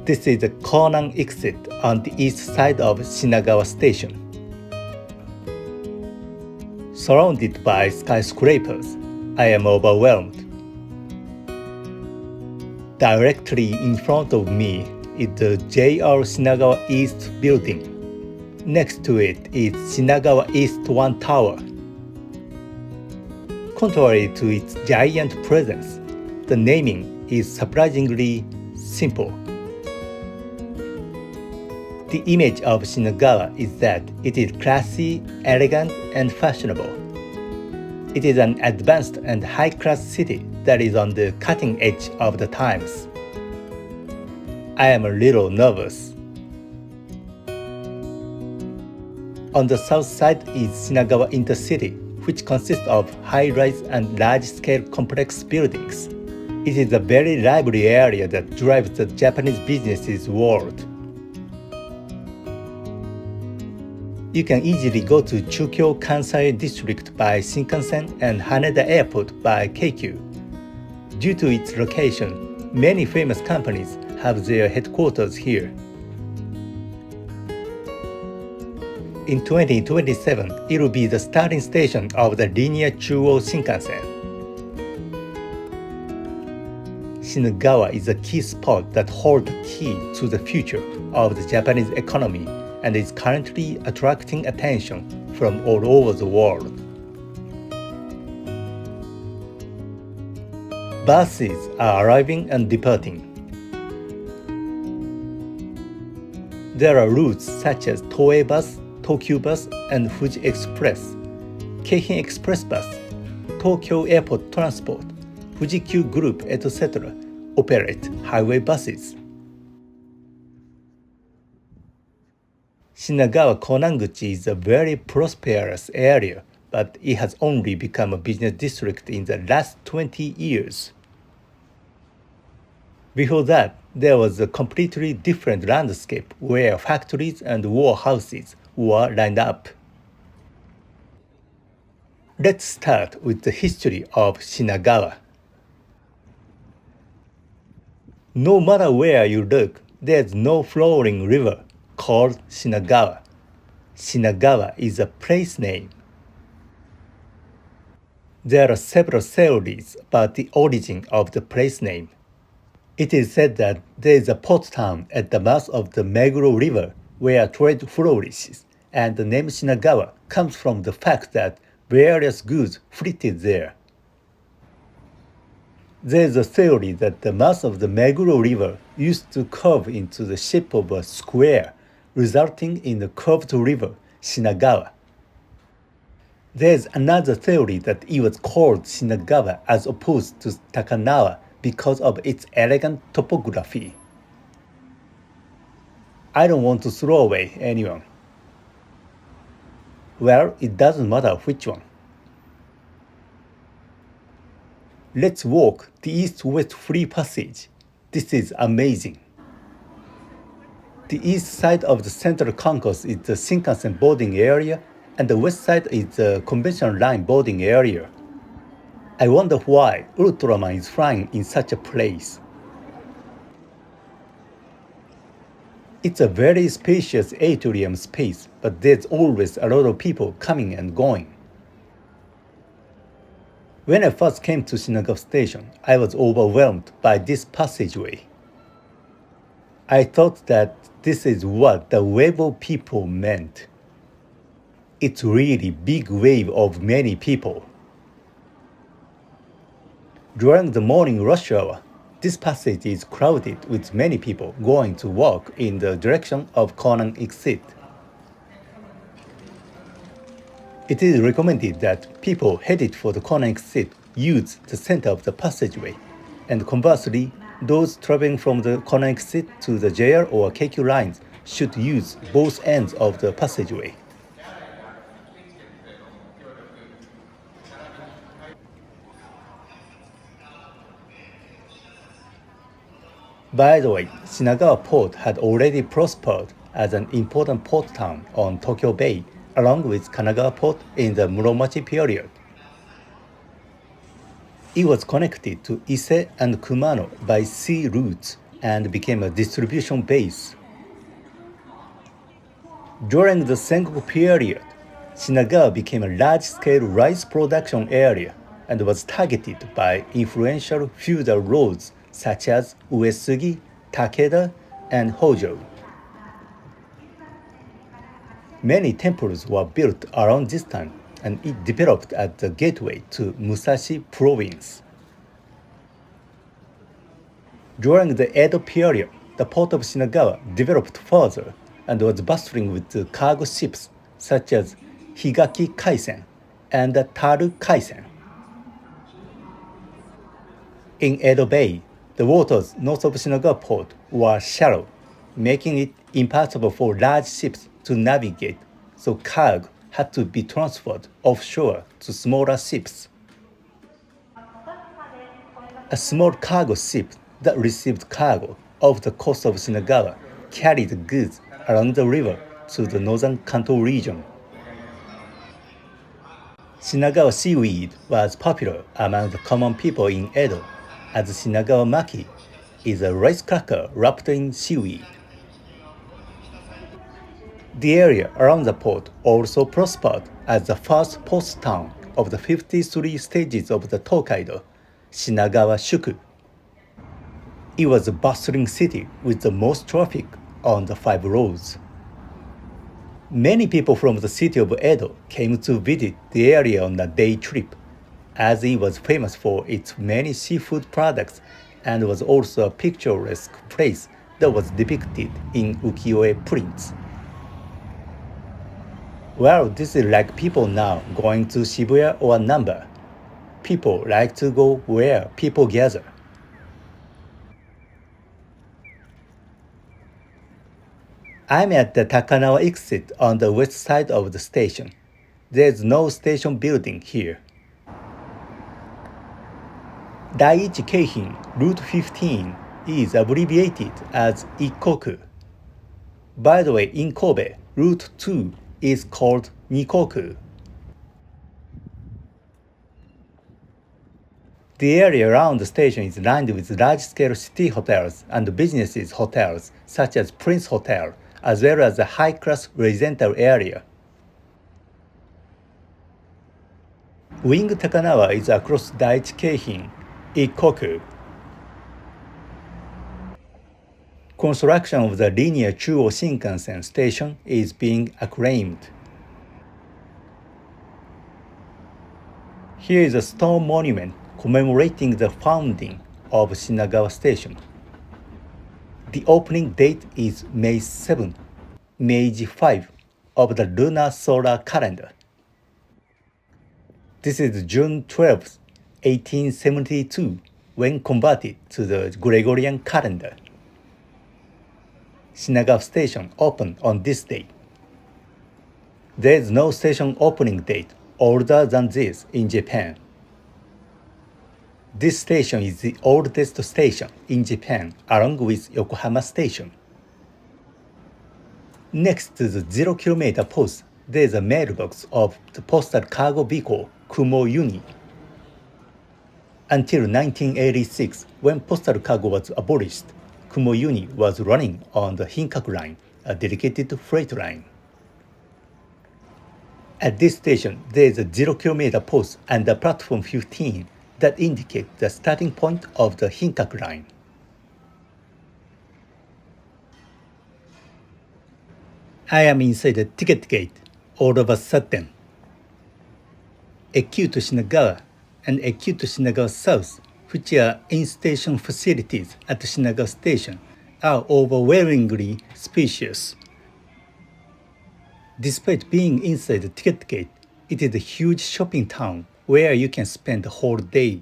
This is the Konan exit on the east side of Shinagawa Station. Surrounded by skyscrapers, I am overwhelmed. Directly in front of me is the JR Shinagawa East building. Next to it is Shinagawa East 1 Tower. Contrary to its giant presence, the naming is surprisingly simple. The image of Shinagawa is that it is classy, elegant, and fashionable. It is an advanced and high-class city that is on the cutting edge of the times. I am a little nervous. On the south side is Shinagawa Intercity, which consists of high-rise and large-scale complex buildings. It is a very lively area that drives the Japanese business world. You can easily go to Chukyo Kansai District by Shinkansen and Haneda Airport by Keikyu. Due to its location, many famous companies have their headquarters here. In 2027, it will be the starting station of the linear Chuo Shinkansen. Shinagawa is a key spot that holds the key to the future of the Japanese economy and is currently attracting attention from all over the world. Buses are arriving and departing. There are routes such as Toei Bus, Tokyu Bus, and Fuji Express, Keihin Express Bus, Tokyo Airport Transport, Fuji-Q Group, etc. operate highway buses. Shinagawa Konanguchi is a very prosperous area, but it has only become a business district in the last 20 years. Before that, there was a completely different landscape where factories and warehouses were lined up. Let's start with the history of Shinagawa. No matter where you look, there's no flowing river called Shinagawa. Shinagawa is a place name. There are several theories about the origin of the place name. It is said that there is a port town at the mouth of the Meguro River where trade flourishes, and the name Shinagawa comes from the fact that various goods freighted there. There is a theory that the mouth of the Meguro River used to curve into the shape of a square, resulting in the curved river, Shinagawa. There is another theory that it was called Shinagawa as opposed to Takanawa because of its elegant topography. I don't want to throw away anyone. Well, it doesn't matter which one. Let's walk the east-west free passage. This is amazing. The east side of the central concourse is the Shinkansen boarding area, and the west side is the conventional line boarding area. I wonder why Ultraman is flying in such a place. It's a very spacious atrium space, but there's always a lot of people coming and going. When I first came to Shinagawa Station, I was overwhelmed by this passageway. I thought that this is what the wave of people meant. It's really big wave of many people. During the morning rush hour, this passage is crowded with many people going to work in the direction of Konan exit. It is recommended that people headed for the Konan exit use the center of the passageway, and conversely, those traveling from the Konan exit to the JR or Keikyu lines should use both ends of the passageway. By the way, Shinagawa Port had already prospered as an important port town on Tokyo Bay, along with Kanagawa Port in the Muromachi period. It was connected to Ise and Kumano by sea routes and became a distribution base. During the Sengoku period, Shinagawa became a large-scale rice production area and was targeted by influential feudal lords such as Uesugi, Takeda, and Hojo. Many temples were built around this time, and it developed as the gateway to Musashi province. During the Edo period, the port of Shinagawa developed further and was bustling with cargo ships such as Higaki Kaisen and Taru Kaisen. In Edo Bay, the waters north of Shinagawa port were shallow, making it impossible for large ships to navigate, so cargo had to be transferred offshore to smaller ships. A small cargo ship that received cargo off the coast of Shinagawa carried goods along the river to the northern Kanto region. Shinagawa seaweed was popular among the common people in Edo, as Shinagawa maki is a rice cracker wrapped in seaweed. The area around the port also prospered as the first post town of the 53 stages of the Tokaido, Shinagawa Shuku. It was a bustling city with the most traffic on the 5 roads. Many people from the city of Edo came to visit the area on a day trip, as it was famous for its many seafood products and was also a picturesque place that was depicted in ukiyo-e prints. Well, this is like people now going to Shibuya or Namba. People like to go where people gather. I'm at the Takanawa exit on the west side of the station. There's no station building here. Daiichi Keihin Route 15 is abbreviated as Ikkoku. By the way, in Kobe, Route 2 is called Nikoku. The area around the station is lined with large-scale city hotels and businesses hotels such as Prince Hotel, as well as a high-class residential area. Wing Takanawa is across Daiichi Keihin, Ikkoku. Construction of the linear Chuo Shinkansen station is being acclaimed. Here is a stone monument commemorating the founding of Shinagawa Station. The opening date is May 7, Meiji 5 of the lunar solar calendar. This is June 12, 1872, when converted to the Gregorian calendar. Shinagawa Station opened on this date. There is no station opening date older than this in Japan. This station is the oldest station in Japan, along with Yokohama Station. Next to the 0-kilometer post, there is a mailbox of the postal cargo vehicle Kumo Uni. Until 1986, when postal cargo was abolished, Kumo Uni was running on the Hinkaku line, a dedicated freight line. At this station, there is a 0-kilometer post and a platform 15 that indicate the starting point of the Hinkaku line. I am inside the ticket gate all of a sudden. Ekyu to Shinagawa and Ekyu to Shinagawa South, which are in-station facilities at Shinagawa Station, are overwhelmingly spacious. Despite being inside the ticket gate, it is a huge shopping town where you can spend the whole day.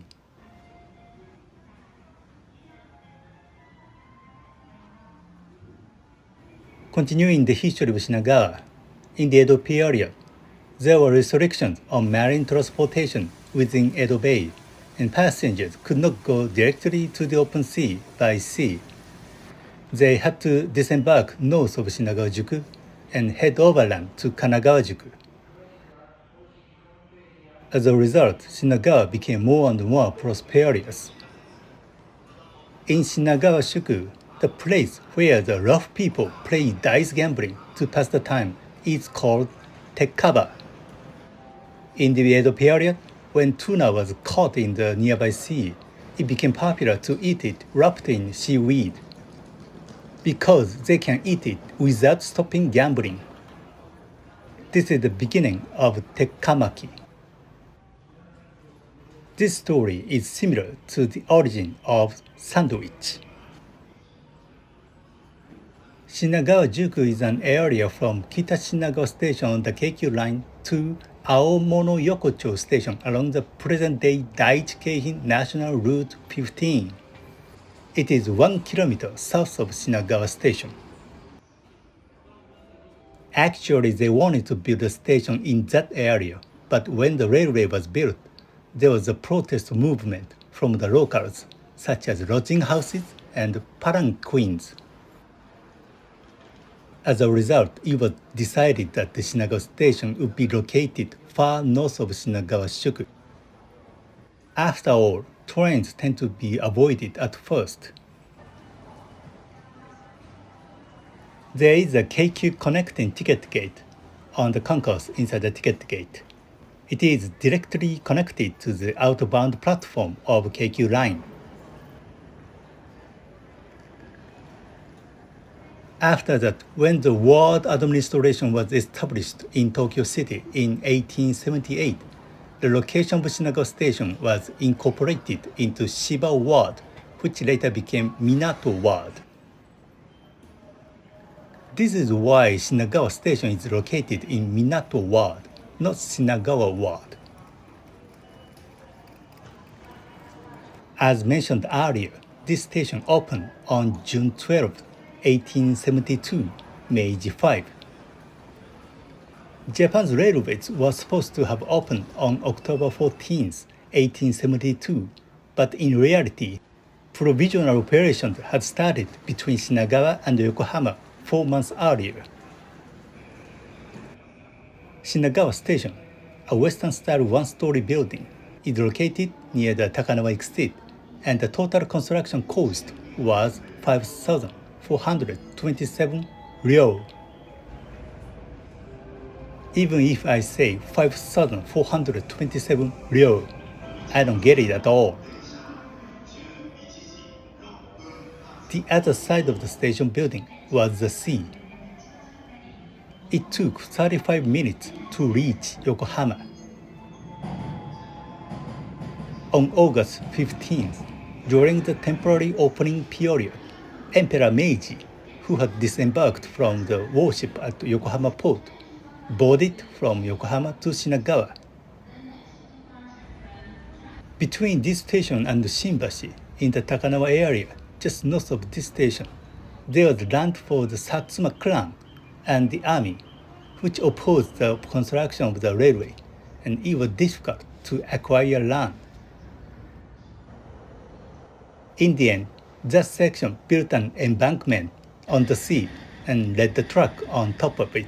Continuing the history of Shinagawa, in the Edo period, there were restrictions on marine transportation within Edo Bay, and passengers could not go directly to the open sea by sea. They had to disembark north of Shinagawa-juku and head overland to Kanagawa-juku. As a result, Shinagawa became more and more prosperous. In Shinagawa-shuku, The place where the rough people play dice gambling to pass the time is called tekkaba. In the Edo period, when tuna was caught in the nearby sea, it became popular to eat it wrapped in seaweed because they can eat it without stopping gambling. This is the beginning of tekkamaki. This story is similar to the origin of sandwich. Shinagawa-juku is an area from Kita Shinagawa Station on the Keikyu line to Aomono-yokocho Station along the present-day Daiichi-Keihin National Route 15. It is 1 kilometer south of Shinagawa Station. Actually, they wanted to build a station in that area, but when the railway was built, there was a protest movement from the locals, such as lodging houses and palanquins. As a result, it was decided that the Shinagawa Station would be located far north of Shinagawa-shuku. After all, trains tend to be avoided at first. There is a Keikyu connecting ticket gate on the concourse inside the ticket gate. It is directly connected to the outbound platform of Keikyu line. After that, when the ward administration was established in Tokyo City in 1878, the location of Shinagawa Station was incorporated into Shiba Ward, which later became Minato Ward. This is why Shinagawa Station is located in Minato Ward, not Shinagawa Ward. As mentioned earlier, this station opened on June 12, 1872, Meiji 5. Japan's railways were supposed to have opened on October 14, 1872, but in reality, provisional operations had started between Shinagawa and Yokohama 4 months earlier. Shinagawa Station, a Western-style one-story building, is located near the Takanawa exit, and the total construction cost was 5,427 ryo. Even if I say 5,427 ryo, I don't get it at all. The other side of the station building was the sea. It took 35 minutes to reach Yokohama. On August 15th, during the temporary opening period, Emperor Meiji, who had disembarked from the warship at Yokohama port, boarded from Yokohama to Shinagawa. Between this station and Shinbashi, in the Takanawa area, just north of this station, there was land for the Satsuma clan and the army, which opposed the construction of the railway, and it was difficult to acquire land. In the end, that section built an embankment on the sea and laid the track on top of it.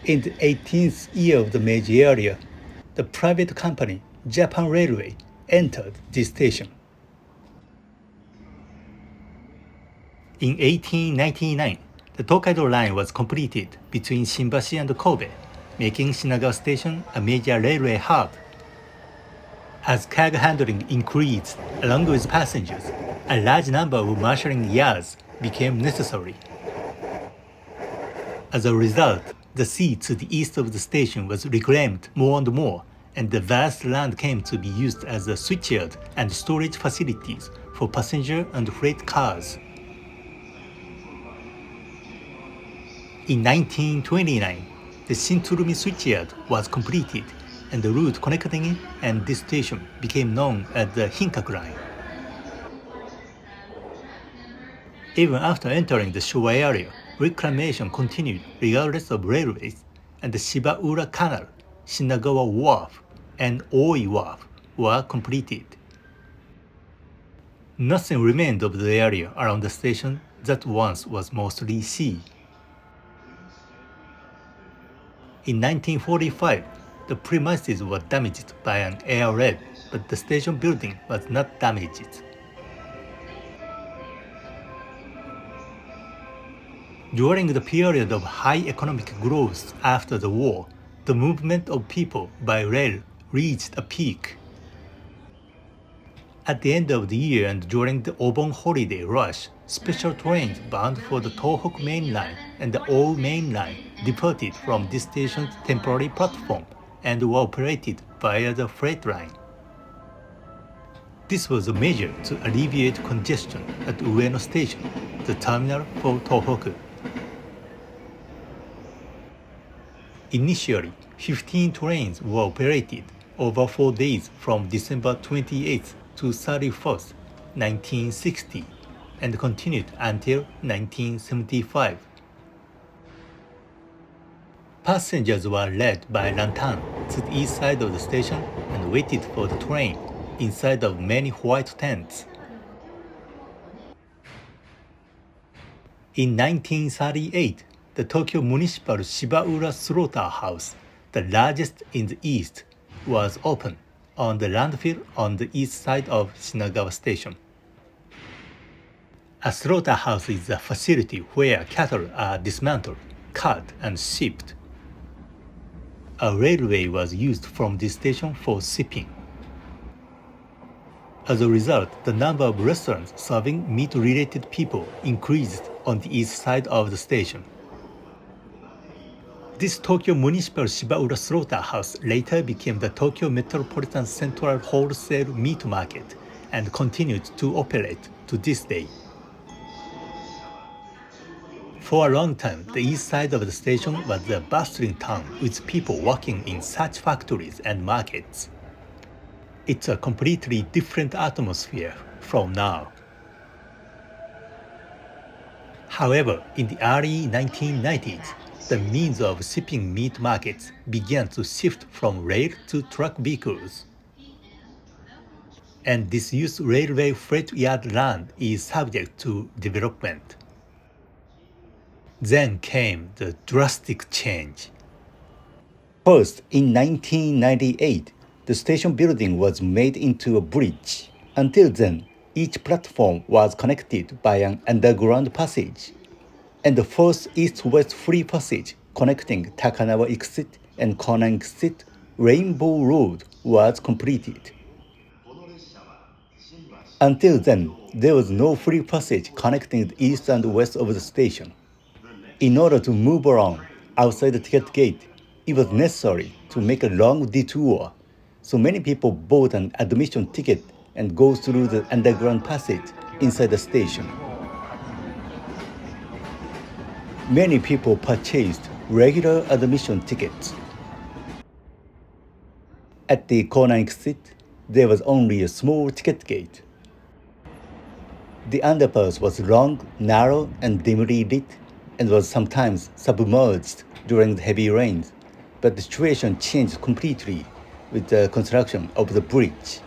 In the 18th year of the Meiji era, the private company Japan Railway entered this station. In 1899, the Tokaido line was completed between Shinbashi and Kobe, making Shinagawa Station a major railway hub. As cargo handling increased along with passengers, a large number of marshalling yards became necessary. As a result, the sea to the east of the station was reclaimed more and more, and the vast land came to be used as a switchyard and storage facilities for passenger and freight cars. In 1929, the Shinturumi switchyard was completed, and the route connecting it and this station became known as the Hinkaku line. Even after entering the Showa area, reclamation continued regardless of railways, and the Shibaura Canal, Shinagawa Wharf, and Oi Wharf were completed. Nothing remained of the area around the station that once was mostly sea. In 1945, the premises were damaged by an air raid, but the station building was not damaged. During the period of high economic growth after the war, the movement of people by rail reached a peak. At the end of the year and during the Obon holiday rush, special trains bound for the Tohoku Main Line and the O Main Line departed from this station's temporary platform and were operated via the freight line. This was a measure to alleviate congestion at Ueno Station, the terminal for Tohoku. Initially, 15 trains were operated over 4 days from December 28th to 31st, 1960, and continued until 1975. Passengers were led by lantern to the east side of the station and waited for the train inside of many white tents. In 1938, the Tokyo Municipal Shibaura Slaughterhouse, the largest in the east, was opened on the landfill on the east side of Shinagawa Station. A slaughterhouse is a facility where cattle are dismantled, cut, and shipped. A railway was used from this station for shipping. As a result, the number of restaurants serving meat-related people increased on the east side of the station. This Tokyo Municipal Shibaura Slaughterhouse later became the Tokyo Metropolitan Central Wholesale Meat Market and continued to operate to this day. For a long time, the east side of the station was a bustling town with people working in such factories and markets. It's a completely different atmosphere from now. However, in the early 1990s, the means of shipping meat markets began to shift from rail to truck vehicles. And disused railway freight yard land is subject to development. Then came the drastic change. First, in 1998, the station building was made into a bridge. Until then, each platform was connected by an underground passage. And the first east-west free passage connecting Takanawa Exit and Konan Exit Rainbow Road was completed. Until then, there was no free passage connecting the east and west of the station. In order to move around outside the ticket gate, it was necessary to make a long detour, so many people bought an admission ticket and go through the underground passage inside the station. Many people purchased regular admission tickets. At the Konan exit, there was only a small ticket gate. The underpass was long, narrow, and dimly lit, and was sometimes submerged during the heavy rains, but the situation changed completely with the construction of the bridge.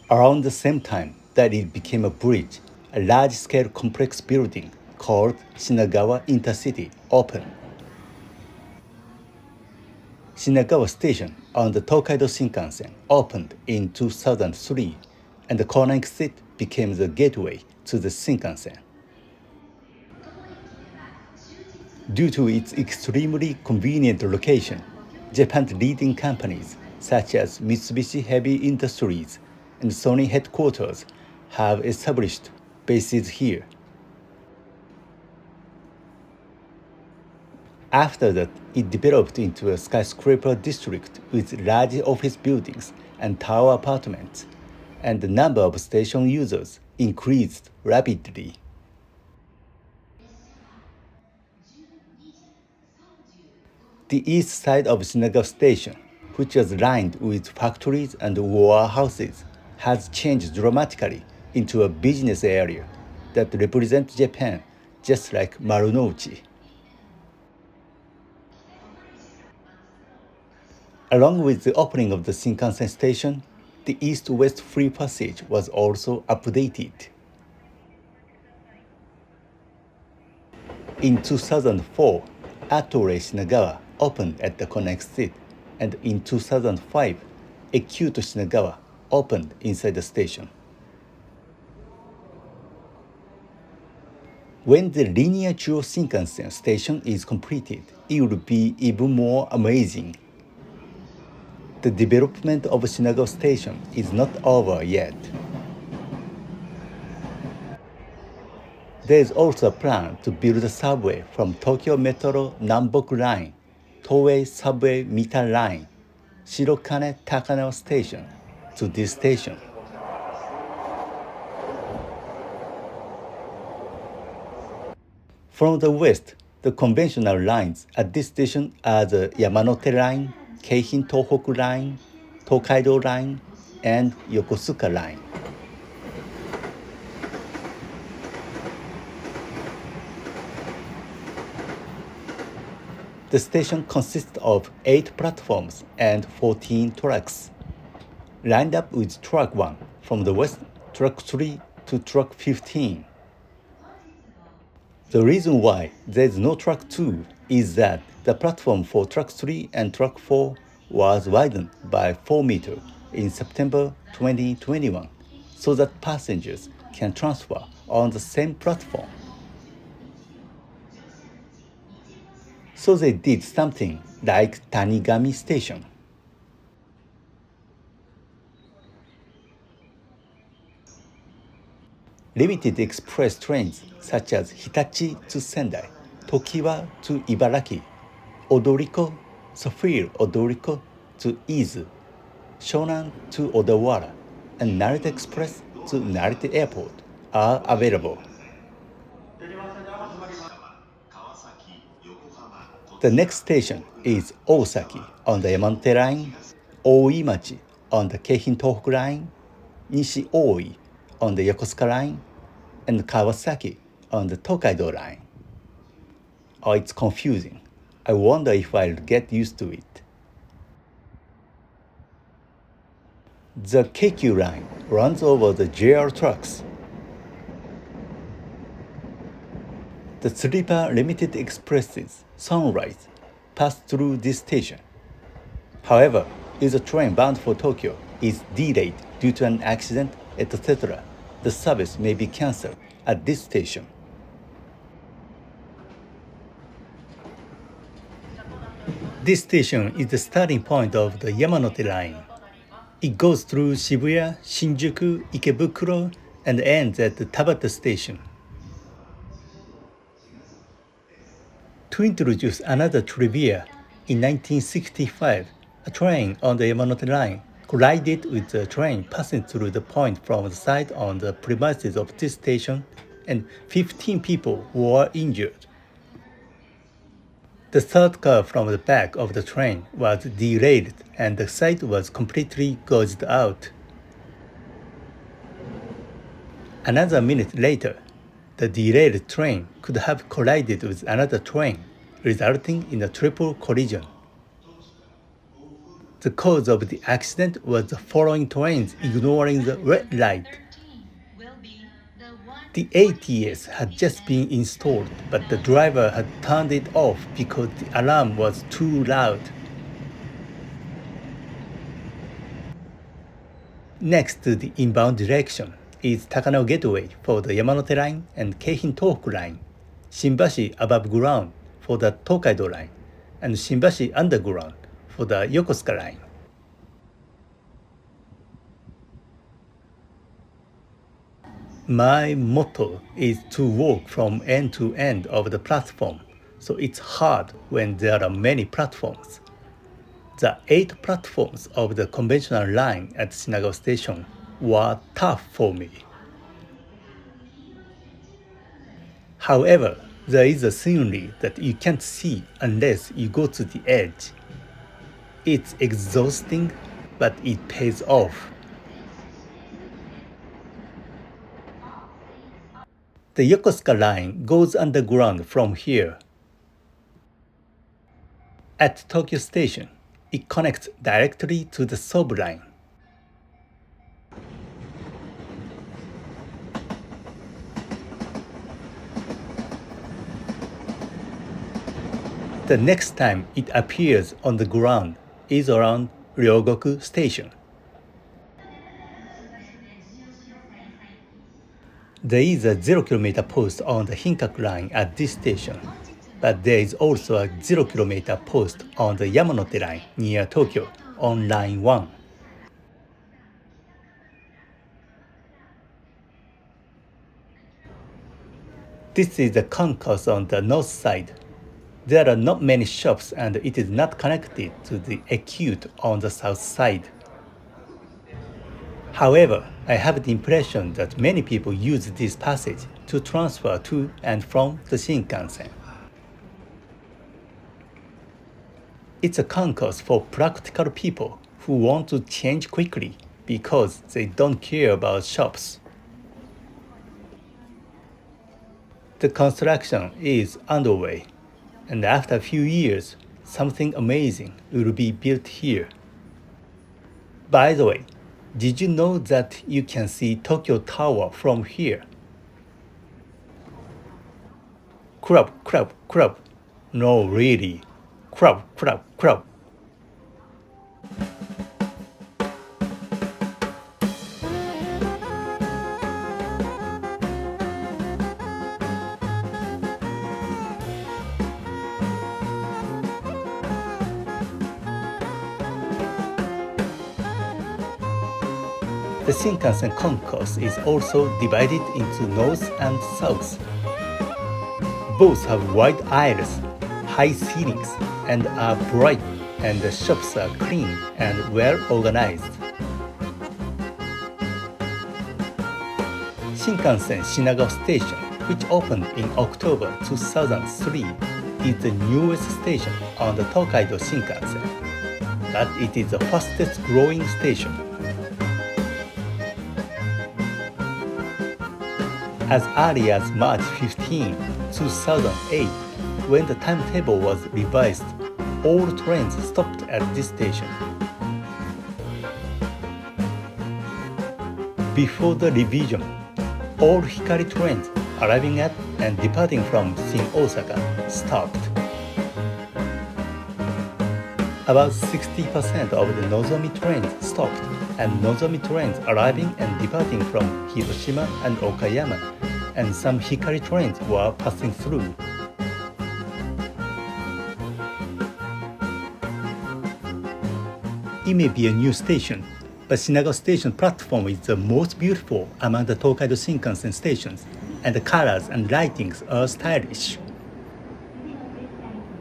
Around the same time that it became a bridge, a large-scale complex building called Shinagawa Intercity opened. Shinagawa Station on the Tokaido Shinkansen opened in 2003, and the Konan exit became the gateway to the Shinkansen. Due to its extremely convenient location, Japan's leading companies such as Mitsubishi Heavy Industries and Sony headquarters have established bases here. After that, it developed into a skyscraper district with large office buildings and tower apartments, and the number of station users increased rapidly. The east side of Shinagawa Station, which was lined with factories and warehouses, has changed dramatically into a business area that represents Japan, just like Marunouchi. Along with the opening of the Shinkansen station, the east-west free passage was also updated. In 2004, Atore Shinagawa opened at the Konan exit, and in 2005, Ekkyuto Shinagawa opened inside the station. When the linear Chuo Shinkansen station is completed, it will be even more amazing. The development of Shinagawa Station is not over yet. There is also a plan to build a subway from Tokyo Metro Namboku Line, Toei Subway Mita Line, Shirokane Takano Station to this station. From the west, the conventional lines at this station are the Yamanote Line, Keihin Tohoku Line, Tokaido Line, and Yokosuka Line. The station consists of 8 platforms and 14 tracks, lined up with track 1 from the west, track 3 to track 15. The reason why there is no track 2 is that the platform for track 3 and track 4 was widened by 4 meters in September 2021 so that passengers can transfer on the same platform. So they did something like Tanigami Station. Limited express trains such as Hitachi to Sendai, Tokiwa to Ibaraki, Odoriko, Sapphire Odoriko to Izu, Shonan to Odawara, and Narita Express to Narita Airport are available. The next station is Osaki on the Yamanote Line, Oimachi on the Keihin Tohoku Line, Nishi-Oi on the Yokosuka Line, and Kawasaki on the Tokaido Line. Oh, it's confusing. I wonder if I'll get used to it. The Keikyu Line runs over the JR tracks. The sleeper limited expresses Sunrise pass through this station. However, if the train bound for Tokyo is delayed due to an accident, etc., the service may be cancelled at this station. This station is the starting point of the Yamanote Line. It goes through Shibuya, Shinjuku, Ikebukuro, and ends at the Tabata Station. To introduce another trivia, in 1965, a train on the Yamanote Line collided with a train passing through the point from the side on the premises of this station, and 15 people were injured. The third car from the back of the train was derailed and the side was completely gouged out. Another minute later, the derailed train could have collided with another train, resulting in a triple collision. The cause of the accident was the following trains ignoring the red light. The ATS had just been installed, but the driver had turned it off because the alarm was too loud. Next to the inbound direction is Takano Gateway for the Yamanote Line and Keihin Tohoku Line, Shinbashi above ground for the Tokaido Line, and Shinbashi underground for the Yokosuka Line. My motto is to walk from end to end of the platform, so it's hard when there are many platforms. The 8 platforms of the conventional line at Shinagawa Station were tough for me. However, there is a scenery that you can't see unless you go to the edge. It's exhausting, but it pays off. The Yokosuka line goes underground from here. At Tokyo Station, it connects directly to the Sobu line. The next time it appears on the ground is around Ryogoku Station. There is a 0 km post on the Hinkaku line at this station, but there is also a 0 km post on the Yamanote line near Tokyo on line 1. This is the concourse on the north side. There are not many shops and it is not connected to the acute on the south side. However, I have the impression that many people use this passage to transfer to and from the Shinkansen. It's a concourse for practical people who want to change quickly because they don't care about shops. The construction is underway, and after a few years, something amazing will be built here. By the way, did you know that you can see Tokyo Tower from here? Crab, crab, crab. No, really. Crab, crab, crab. The Shinkansen concourse is also divided into north and south. Both have wide aisles, high ceilings, and are bright, and the shops are clean and well organized. Shinkansen Shinagawa Station, which opened in October 2003, is the newest station on the Tokaido Shinkansen, but it is the fastest growing station. As early as March 15, 2008, when the timetable was revised, all trains stopped at this station. Before the revision, all Hikari trains arriving at and departing from Shin Osaka stopped. About 60% of the Nozomi trains stopped, and Nozomi trains arriving and departing from Hiroshima and Okayama, and some Hikari trains were passing through. It may be a new station, but Shinagawa Station platform is the most beautiful among the Tokaido Shinkansen stations, and the colors and lightings are stylish.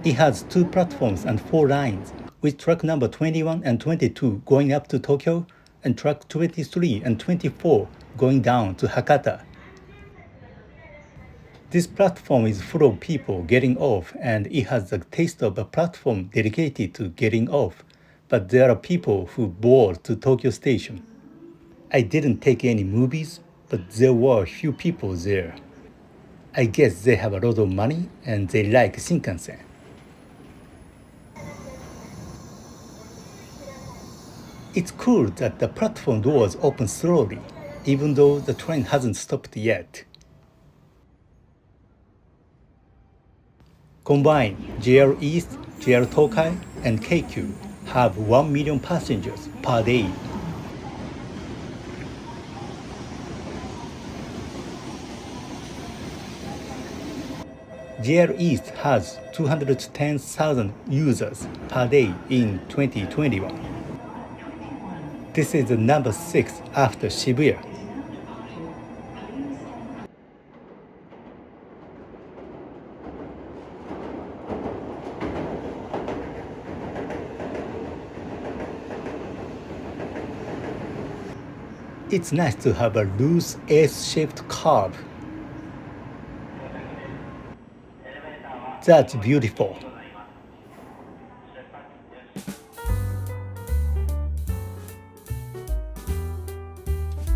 It has 2 platforms and 4 lines, with track number 21 and 22 going up to Tokyo, and track 23 and 24 going down to Hakata. This platform is full of people getting off, and it has the taste of a platform dedicated to getting off, but there are people who board to Tokyo Station. I didn't take any movies, but there were a few people there. I guess they have a lot of money and they like Shinkansen. It's cool that the platform doors open slowly, even though the train hasn't stopped yet. Combined, JR East, JR Tokai, and Keikyu have 1 million passengers per day. JR East has 210,000 users per day in 2021. This is the number 6 after Shibuya. It's nice to have a loose S-shaped curve. That's beautiful.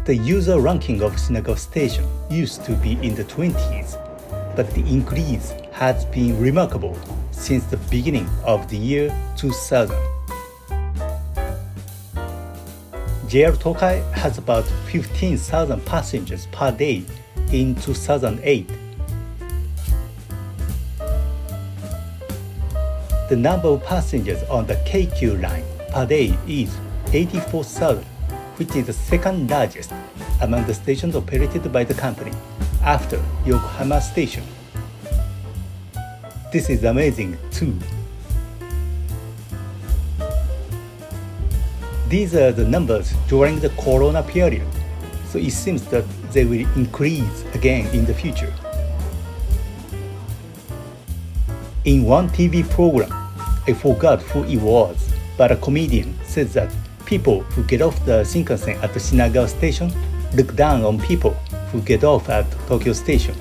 The user ranking of Shinagawa Station used to be in the 20s, but the increase has been remarkable since the beginning of the year 2000. JR Tokai has about 15,000 passengers per day in 2008. The number of passengers on the Keikyu line per day is 84,000, which is the second largest, among the stations operated by the company after Yokohama Station. This is amazing too. These are the numbers during the Corona period, so it seems that they will increase again in the future. In one TV program, I forgot who it was, but a comedian said that people who get off the Shinkansen at the Shinagawa Station look down on people who get off at Tokyo Station.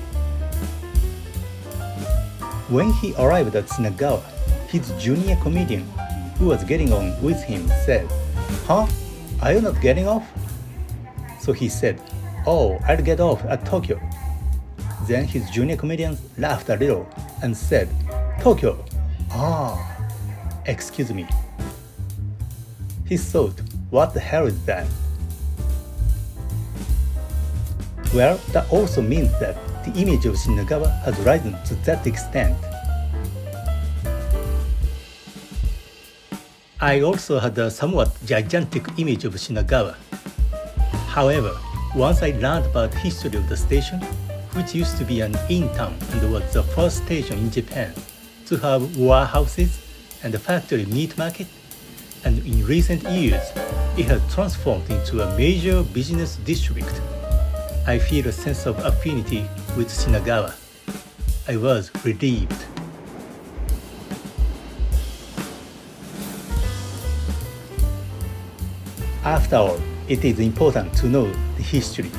When he arrived at Shinagawa, his junior comedian, who was getting on with him, said, "Huh? Are you not getting off?" So he said, "Oh, I'll get off at Tokyo." Then his junior comedian laughed a little and said, "Tokyo? Ah, excuse me." He thought, what the hell is that? Well, that also means that the image of Shinagawa has risen to that extent. I also had a somewhat gigantic image of Shinagawa. However, once I learned about the history of the station, which used to be an in-town and was the first station in Japan to have warehouses and a factory meat market, and in recent years, it has transformed into a major business district, I feel a sense of affinity with Shinagawa. I was relieved. After all, it is important to know the history.